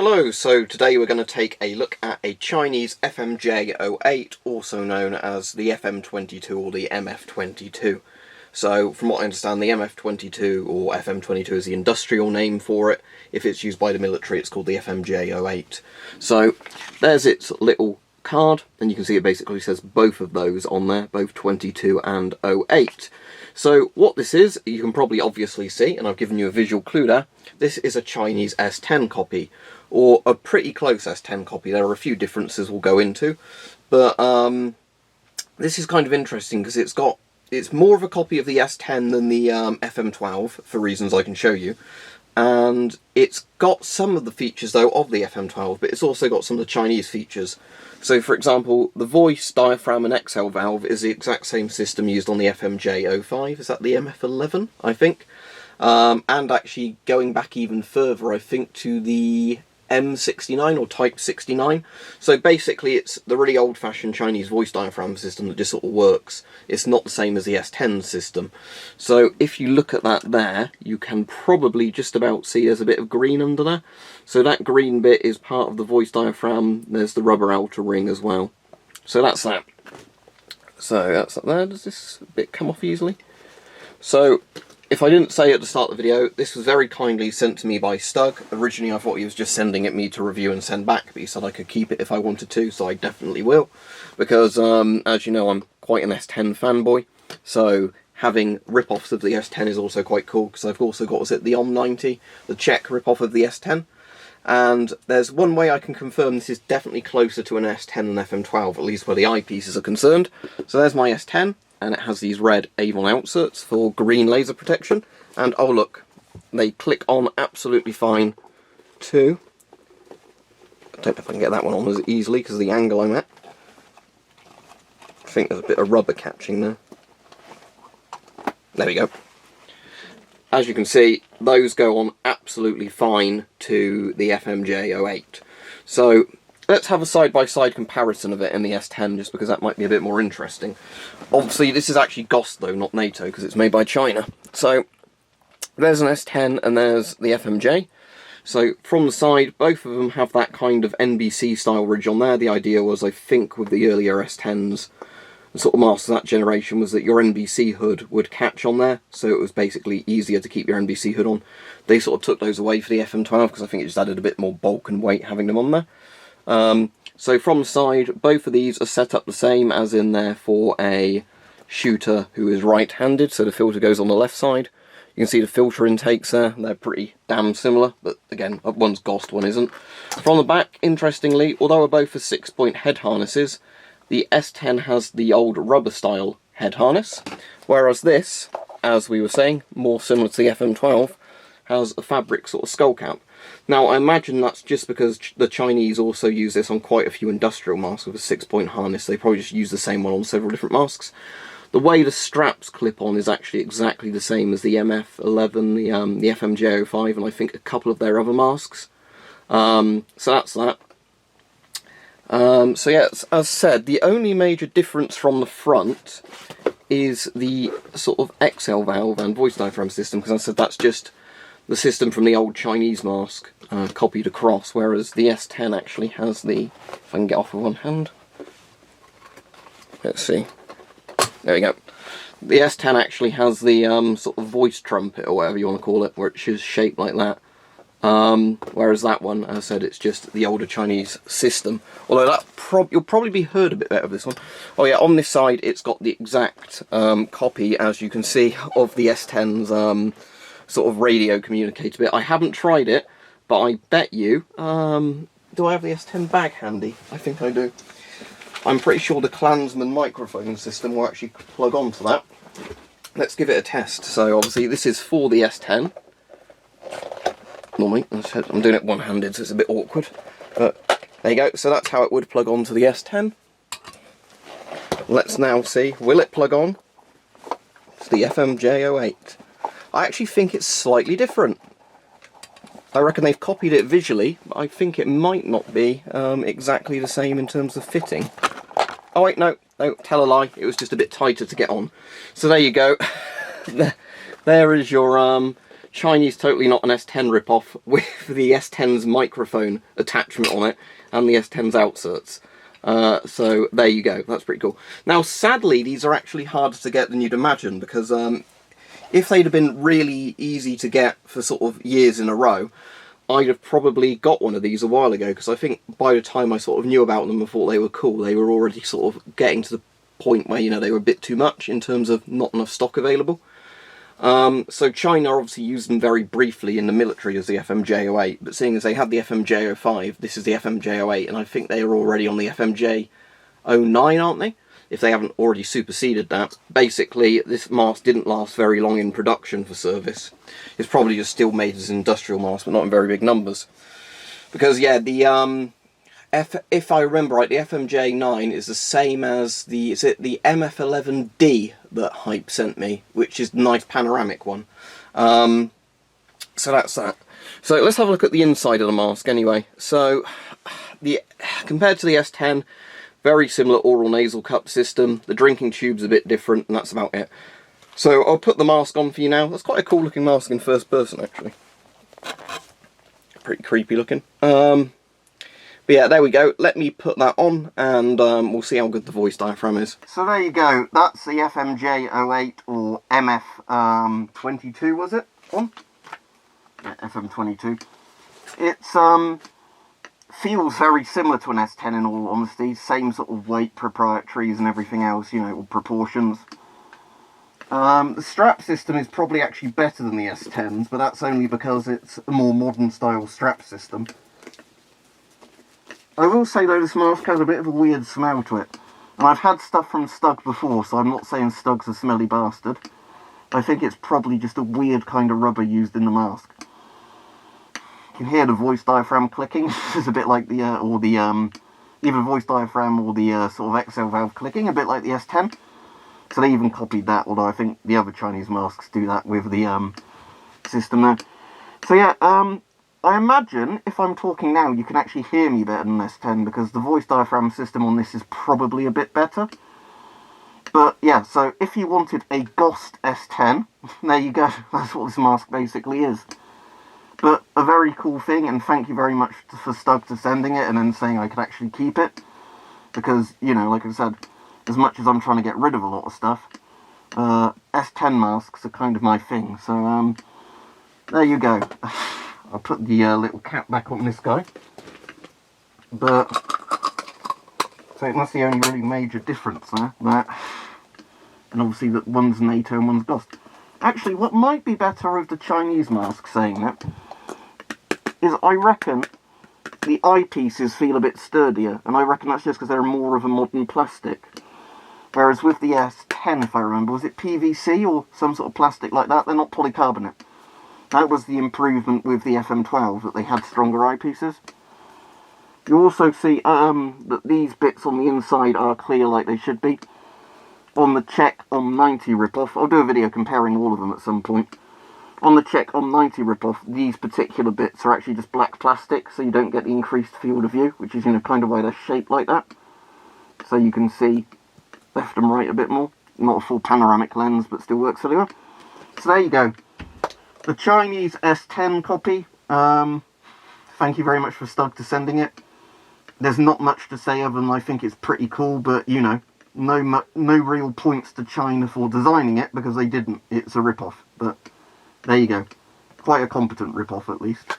Hello, so today we're going to take a look at a Chinese FMJ08, also known as the FM22 or the MF22. So, from what I understand, the MF22 or FM22 is the industrial name for it. If it's used by the military, it's called the FMJ08. So, there's its little card, and you can see it basically says both of those on there, both 22 and 08. So what this is, you can probably obviously see, and I've given you a visual clue there, this is a Chinese S10 copy, or a pretty close S10 copy. There are a few differences we'll go into, but this is kind of interesting because it's more of a copy of the S10 than the FM12, for reasons I can show you. And it's got some of the features, though, of the FM12, but it's also got some of the Chinese features. So, for example, the voice, diaphragm and exhale valve is the exact same system used on the FMJ05. Is that the MF11, I think? And actually, going back even further, I think, to the M69 or Type 69. So basically it's the really old-fashioned Chinese voice diaphragm system that just sort of works. It's not the same as the S10 system. So if you look at that there, you can probably just about see there's a bit of green under there. So that green bit is part of the voice diaphragm. There's the rubber outer ring as well. So that's that. So that's that there. Does this bit come off easily? So if I didn't say at the start of the video, this was very kindly sent to me by Stug. Originally I thought he was just sending it me to review and send back, but he said I could keep it if I wanted to, so I definitely will. Because, as you know, I'm quite an S10 fanboy, so having rip-offs of the S10 is also quite cool, because I've also got, the OM90, the Czech rip-off of the S10. And there's one way I can confirm this is definitely closer to an S10 than FM12, at least where the eyepieces are concerned. So there's my S10. And it has these red Avon outserts for green laser protection. And oh look, they click on absolutely fine too. I don't know if I can get that one on as easily because of the angle I'm at. I think there's a bit of rubber catching there. There we go. As you can see, those go on absolutely fine to the FMJ08. So let's have a side-by-side comparison of it in the S10, just because that might be a bit more interesting. Obviously, this is actually GOST, though, not NATO, because it's made by China. So, there's an S10 and there's the FMJ. So, from the side, both of them have that kind of NBC-style ridge on there. The idea was, I think, with the earlier S10s, the sort of master of that generation, was that your NBC hood would catch on there, so it was basically easier to keep your NBC hood on. They sort of took those away for the FM12, because I think it just added a bit more bulk and weight having them on there. So from the side, both of these are set up the same as in there for a shooter who is right-handed, so the filter goes on the left side. You can see the filter intakes there, they're pretty damn similar, but again, one's GOST, one isn't. From the back, interestingly, although they're both for 6-point head harnesses, the S10 has the old rubber-style head harness, whereas this, as we were saying, more similar to the FM12, has a fabric sort of skull cap. Now, I imagine that's just because the Chinese also use this on quite a few industrial masks with a 6-point harness. They probably just use the same one on several different masks. The way the straps clip on is actually exactly the same as the MF11, the FMJ05, and I think a couple of their other masks. So that's that. So yeah, as said, the only major difference from the front is the sort of exhale valve and voice diaphragm system, because I said that's just the system from the old Chinese mask copied across, whereas the S10 actually has the, if I can get off with one hand, let's see, there we go, the S10 actually has the sort of voice trumpet or whatever you want to call it, where it's shaped like that, whereas that one, as I said, it's just the older Chinese system, although that you'll probably be heard a bit better of this one. Oh yeah, on this side it's got the exact copy, as you can see, of the S10's sort of radio communicator bit. I haven't tried it, but I bet you, do I have the S10 bag handy? I think I do. I'm pretty sure the Klansman microphone system will actually plug onto that. Let's give it a test. So obviously this is for the S10. Normally, I'm doing it one-handed, so it's a bit awkward. But there you go, so that's how it would plug onto the S10. Let's now see, will it plug on to the FMJ08? I actually think it's slightly different. I reckon they've copied it visually, but I think it might not be exactly the same in terms of fitting. Oh wait, no, tell a lie, it was just a bit tighter to get on. So there you go. There is your Chinese totally not an S10 rip-off with the S10's microphone attachment on it and the S10's outserts. So there you go, that's pretty cool. Now sadly these are actually harder to get than you'd imagine, because if they'd have been really easy to get for sort of years in a row, I'd have probably got one of these a while ago, because I think by the time I sort of knew about them and thought they were cool, they were already sort of getting to the point where, you know, they were a bit too much in terms of not enough stock available. So China obviously used them very briefly in the military as the FMJ08, but seeing as they had the FMJ05, this is the FMJ08, and I think they are already on the FMJ09, aren't they? If they haven't already superseded that. Basically, this mask didn't last very long in production for service. It's probably just still made as an industrial mask, but not in very big numbers. Because, yeah, the if I remember right, the FMJ9 is the same as the, is it the MF11D that Hype sent me, which is the nice panoramic one. So that's that. So let's have a look at the inside of the mask anyway. So, compared to the S10, very similar oral nasal cup system. The drinking tube's a bit different, and that's about it. So I'll put the mask on for you now. That's quite a cool looking mask in first person, actually. Pretty creepy looking. But yeah, there we go. Let me put that on, and we'll see how good the voice diaphragm is. So there you go. That's the FMJ08, or MF22, was it? On? Yeah, FM22. It's feels very similar to an S10 in all honesty. Same sort of weight, proprietaries and everything else, you know, proportions. The strap system is probably actually better than the S10's, but that's only because it's a more modern style strap system. I will say though, this mask has a bit of a weird smell to it. And I've had stuff from Stug before, so I'm not saying Stug's a smelly bastard. I think it's probably just a weird kind of rubber used in the mask. You can hear the voice diaphragm clicking. It's a bit like the, either voice diaphragm or the sort of exhale valve clicking, a bit like the S10. So they even copied that, although I think the other Chinese masks do that with the system there. So yeah, I imagine if I'm talking now you can actually hear me better than S10, because the voice diaphragm system on this is probably a bit better. But yeah, so if you wanted a Ghost S10, there you go, that's what this mask basically is. But a very cool thing, and thank you very much for Stug for sending it and then saying I could actually keep it. Because, you know, like I said, as much as I'm trying to get rid of a lot of stuff, S10 masks are kind of my thing. So, there you go. I'll put the little cap back on this guy. But, so that's the only really major difference there. That, and obviously that one's NATO and one's Ghost. Actually, what might be better with the Chinese mask saying that, is I reckon the eyepieces feel a bit sturdier, and I reckon that's just because they're more of a modern plastic. Whereas with the S10, if I remember, was it PVC or some sort of plastic like that? They're not polycarbonate. That was the improvement with the FM12, that they had stronger eyepieces. You also see that these bits on the inside are clear like they should be. On the Czech on 90 ripoff, I'll do a video comparing all of them at some point. On the Czech on 90 ripoff, these particular bits are actually just black plastic, so you don't get the increased field of view, which is, you know, kind of why they're shaped like that. So you can see left and right a bit more. Not a full panoramic lens, but still works really well. So there you go. The Chinese S10 copy, thank you very much for Stug to sending it. There's not much to say other than I think it's pretty cool, but, you know, no real points to China for designing it, because they didn't. It's a rip-off, but there you go. Quite a competent rip-off, at least.